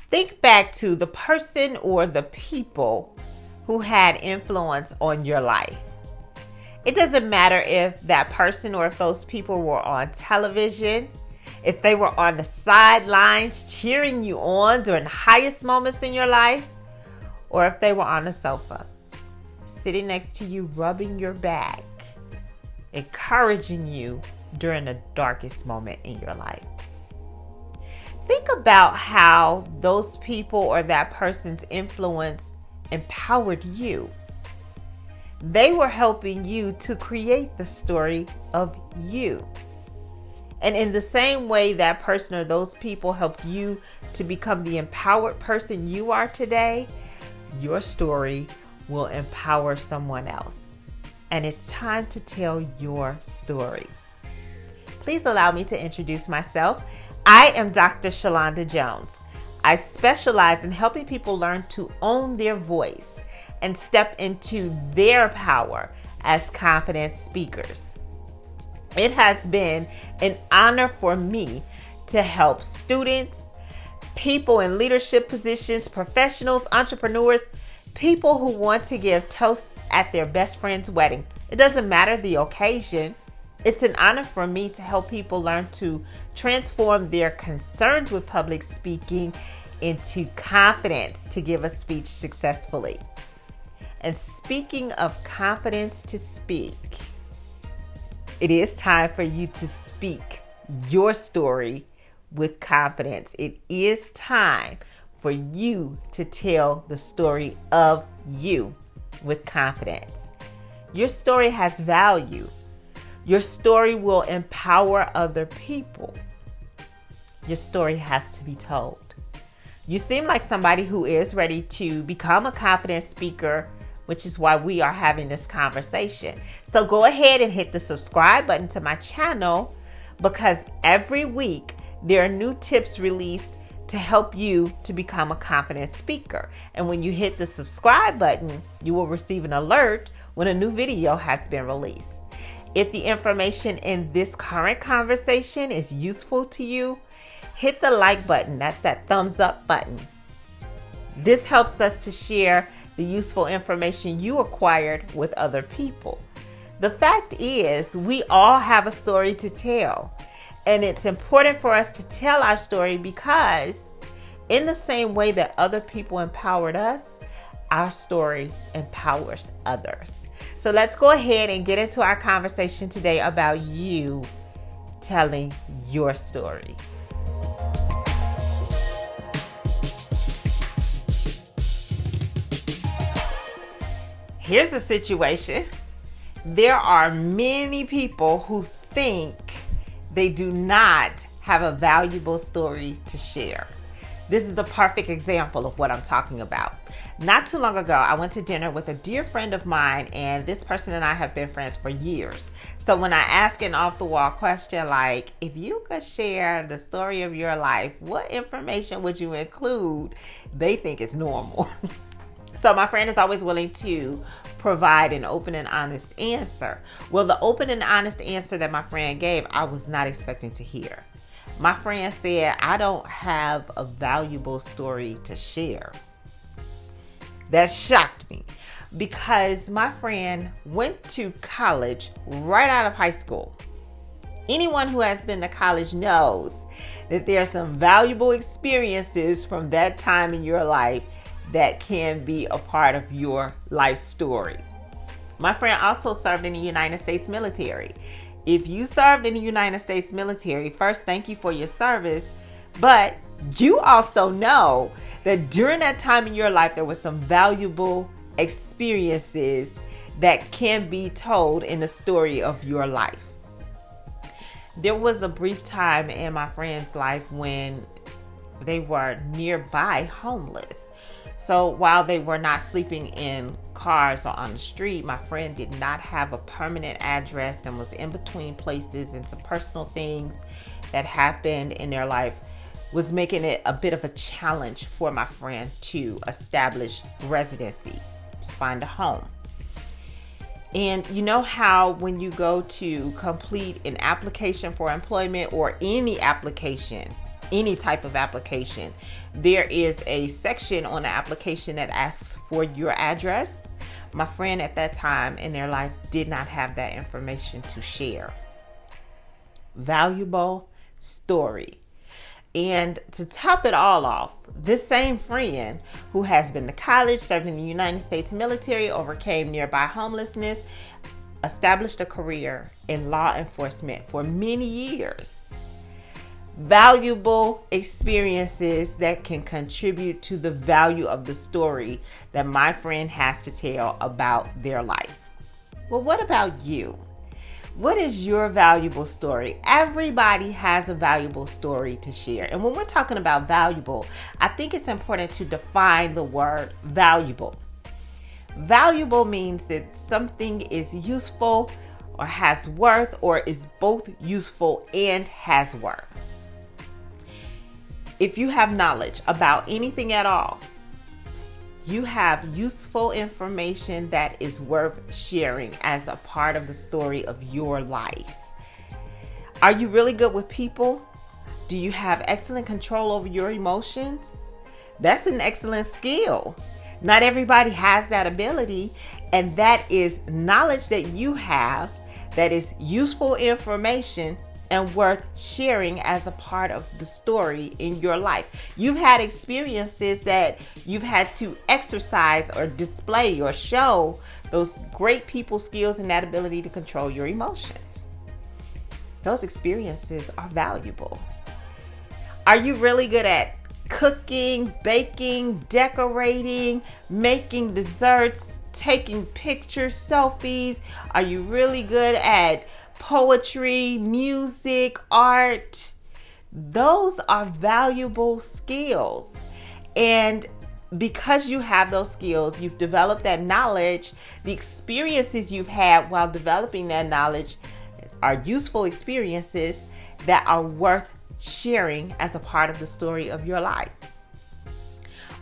Think back to the person or the people who had influence on your life. It doesn't matter if that person or if those people were on television, if they were on the sidelines cheering you on during the highest moments in your life, or if they were on the sofa, sitting next to you, rubbing your back, encouraging you during the darkest moment in your life. Think about how those people or that person's influence empowered you. They were helping you to create the story of you. And in the same way that person or those people helped you to become the empowered person you are today, your story will empower someone else. And it's time to tell your story. Please allow me to introduce myself. I am Dr. Shalonda Jones. I specialize in helping people learn to own their voice and step into their power as confident speakers. It has been an honor for me to help students, people in leadership positions, professionals, entrepreneurs, people who want to give toasts at their best friend's wedding. It doesn't matter the occasion. It's an honor for me to help people learn to transform their concerns with public speaking into confidence to give a speech successfully. And speaking of confidence to speak, it is time for you to speak your story with confidence. It is time for you to tell the story of you with confidence. Your story has value. Your story will empower other people. Your story has to be told. You seem like somebody who is ready to become a confident speaker, which is why we are having this conversation. So go ahead and hit the subscribe button to my channel, because every week there are new tips released to help you to become a confident speaker. And when you hit the subscribe button, you will receive an alert when a new video has been released. If the information in this current conversation is useful to you, hit the like button. That's that thumbs up button. This helps us to share the useful information you acquired with other people. The fact is, we all have a story to tell, and it's important for us to tell our story because in the same way that other people empowered us, our story empowers others. So let's go ahead and get into our conversation today about you telling your story. Here's a situation. There are many people who think they do not have a valuable story to share. This is the perfect example of what I'm talking about. Not too long ago, I went to dinner with a dear friend of mine, and this person and I have been friends for years. So when I ask an off-the-wall question like, if you could share the story of your life, what information would you include? They think it's normal. So my friend is always willing to provide an open and honest answer. Well, the open and honest answer that my friend gave, I was not expecting to hear. My friend said, I don't have a valuable story to share. That shocked me because my friend went to college right out of high school. Anyone who has been to college knows that there are some valuable experiences from that time in your life that can be a part of your life story. My friend also served in the United States military. If you served in the United States military, first, thank you for your service, but you also know that during that time in your life, there were some valuable experiences that can be told in the story of your life. There was a brief time in my friend's life when they were nearby homeless. So while they were not sleeping in cars or on the street, my friend did not have a permanent address and was in between places, and some personal things that happened in their life was making it a bit of a challenge for my friend to establish residency, to find a home. And you know how when you go to complete an application for employment or any application, any type of application, there is a section on the application that asks for your address. My friend at that time in their life did not have that information to share. Valuable story. And to top it all off, this same friend who has been to college, served in the United States military, overcame nearby homelessness, established a career in law enforcement for many years. Valuable experiences that can contribute to the value of the story that my friend has to tell about their life. Well, what about you? What is your valuable story? Everybody has a valuable story to share. And when we're talking about valuable, I think it's important to define the word valuable. Valuable means that something is useful or has worth, or is both useful and has worth. If you have knowledge about anything at all, you have useful information that is worth sharing as a part of the story of your life. Are you really good with people? Do you have excellent control over your emotions? That's an excellent skill. Not everybody has that ability, and that is knowledge that you have that is useful information and worth sharing as a part of the story in your life. You've had experiences that you've had to exercise or display or show those great people skills and that ability to control your emotions. Those experiences are valuable. Are you really good at cooking, baking, decorating, making desserts, taking pictures, selfies? Are you really good at poetry, music, art? Those are valuable skills. And because you have those skills, you've developed that knowledge, the experiences you've had while developing that knowledge are useful experiences that are worth sharing as a part of the story of your life.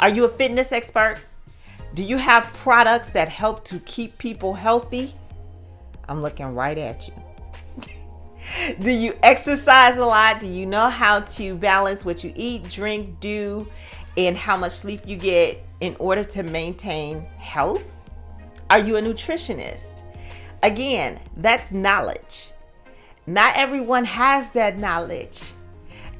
Are you a fitness expert? Do you have products that help to keep people healthy? I'm looking right at you. Do you exercise a lot? Do you know how to balance what you eat, drink, do, and how much sleep you get in order to maintain health? Are you a nutritionist? Again, that's knowledge. Not everyone has that knowledge.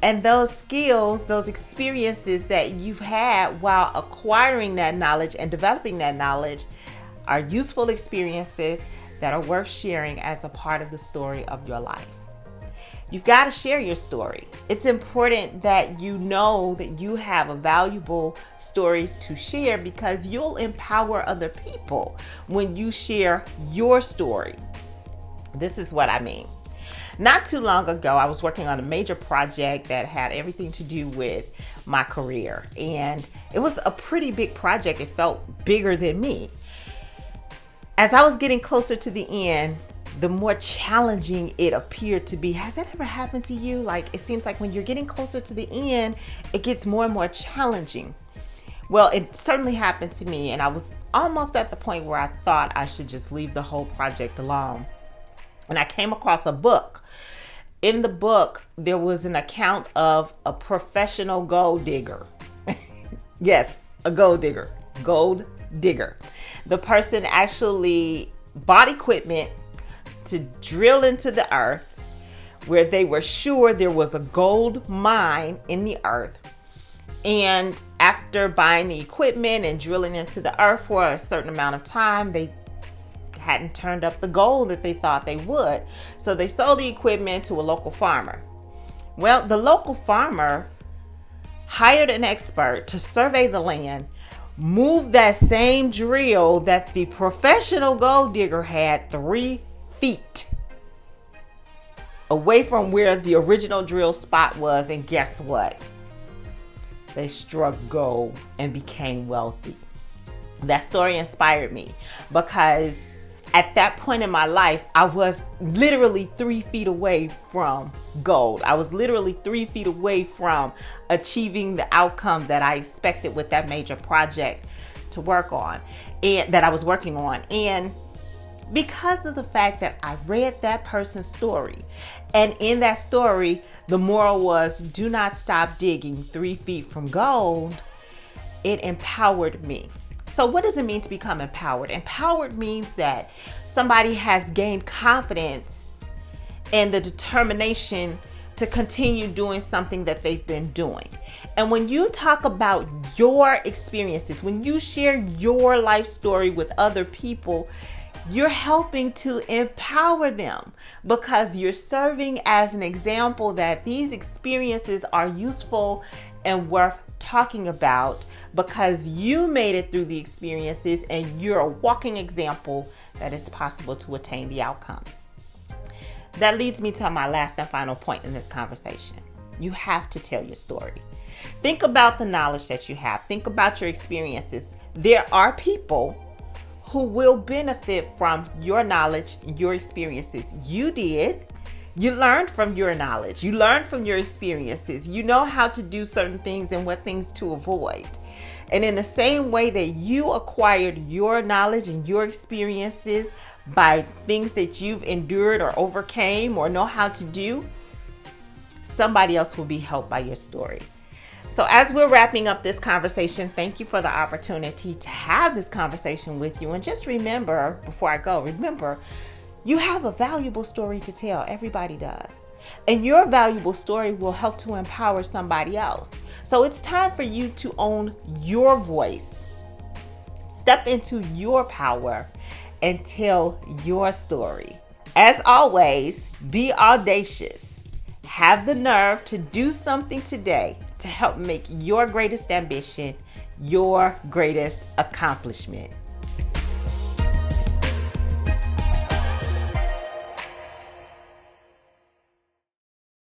And those skills, those experiences that you've had while acquiring that knowledge and developing that knowledge are useful experiences that are worth sharing as a part of the story of your life. You've got to share your story. It's important that you know that you have a valuable story to share, because you'll empower other people when you share your story. This is what I mean. Not too long ago, I was working on a major project that had everything to do with my career. And it was a pretty big project. It felt bigger than me. As I was getting closer to the end, the more challenging it appeared to be. Has that ever happened to you? Like, it seems like when you're getting closer to the end, it gets more and more challenging. Well, it certainly happened to me, and I was almost at the point where I thought I should just leave the whole project alone. And I came across a book. In the book, there was an account of a professional gold digger. Yes, a gold digger. Gold digger. The person actually bought equipment to drill into the earth where they were sure there was a gold mine in the earth. And after buying the equipment and drilling into the earth for a certain amount of time, they hadn't turned up the gold that they thought they would. So they sold the equipment to a local farmer. Well, the local farmer hired an expert to survey the land, move that same drill that the professional gold digger had 3 feet away from where the original drill spot was. And guess what? They struck gold and became wealthy. That story inspired me because at that point in my life, I was literally 3 feet away from gold. I was literally 3 feet away from achieving the outcome that I expected with that major project to work on, and that I was working on. And because of the fact that I read that person's story. And in that story, the moral was do not stop digging 3 feet from gold. It empowered me. So what does it mean to become empowered? Empowered means that somebody has gained confidence and the determination to continue doing something that they've been doing. And when you talk about your experiences, when you share your life story with other people, you're helping to empower them because you're serving as an example that these experiences are useful and worth talking about because you made it through the experiences and you're a walking example that it's possible to attain the outcome. That leads me to my last and final point in this conversation. You have to tell your story. Think about the knowledge that you have. Think about your experiences. There are people who will benefit from your knowledge, your experiences. You did. You learned from your knowledge. You learned from your experiences. You know how to do certain things and what things to avoid. And in the same way that you acquired your knowledge and your experiences by things that you've endured or overcame or know how to do, somebody else will be helped by your story. So as we're wrapping up this conversation, thank you for the opportunity to have this conversation with you. And just remember, before I go, remember, you have a valuable story to tell. Everybody does. And your valuable story will help to empower somebody else. So it's time for you to own your voice. Step into your power and tell your story. As always, be audacious. Have the nerve to do something today to help make your greatest ambition your greatest accomplishment.